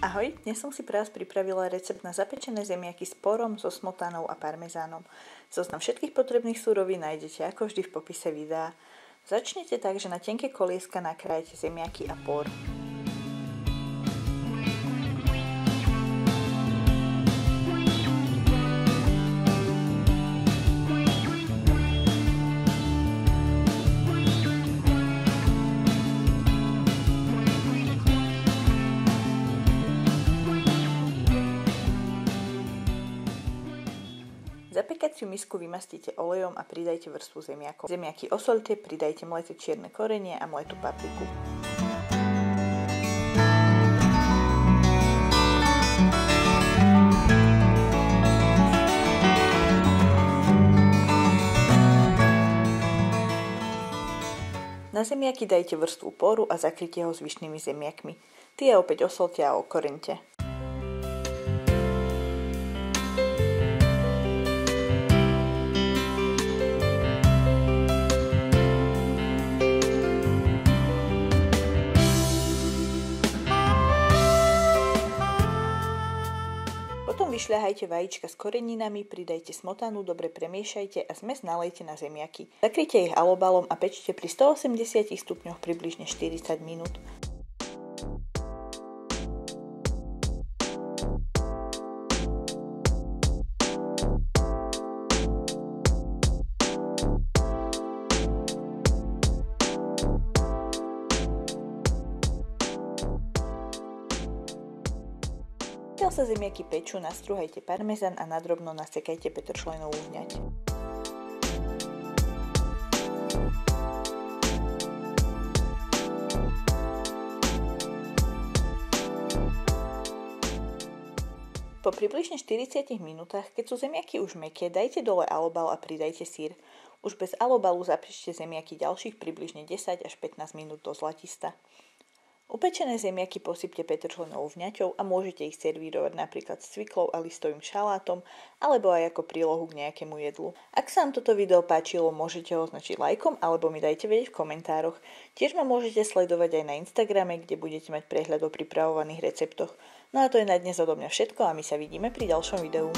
Ahoj, dnes som si pre vás pripravila recept na zapečené zemiaky s porom, so smotanou a parmezánom. Zoznam všetkých potrebných súrovín nájdete ako vždy v popise videa. Začnete tak, že na tenké kolieska nakrájete zemiaky a por. Zapekaciu misku vymastíte olejom a pridajte vrstvu zemiakov. Zemiaky osoľte, pridajte mleté čierne korenie a mletú papriku. Na zemiaky dajte vrstvu poru a zakryte ho zvyšnými zemiakmi. Tie opäť osoľte a okoreňte. Potom vyšľahajte vajíčka s koreninami, pridajte smotanu, dobre premiešajte a zmes nalejte na zemiaky. Zakryte ich alobalom a pečte pri 180 stupňoch približne 40 minút. Keď sa zemiaky pečú, nastrúhajte parmezán a nadrobno nasekajte petršlenovú vňať. Po približne 40 minútach, keď sú zemiaky už mäkké, dajte dole alobal a pridajte syr. Už bez alobalu zapečte zemiaky ďalších približne 10 až 15 minút do zlatista. Upečené zemiaky posypte petršlenovou vňaťou a môžete ich servírovať napríklad s cviklou a listovým šalátom alebo aj ako prílohu k nejakému jedlu. Ak sa vám toto video páčilo, môžete ho označiť lajkom alebo mi dajte vedieť v komentároch. Tiež ma môžete sledovať aj na Instagrame, kde budete mať prehľad o pripravovaných receptoch. No a to je na dnes odo mňa všetko a my sa vidíme pri ďalšom videu.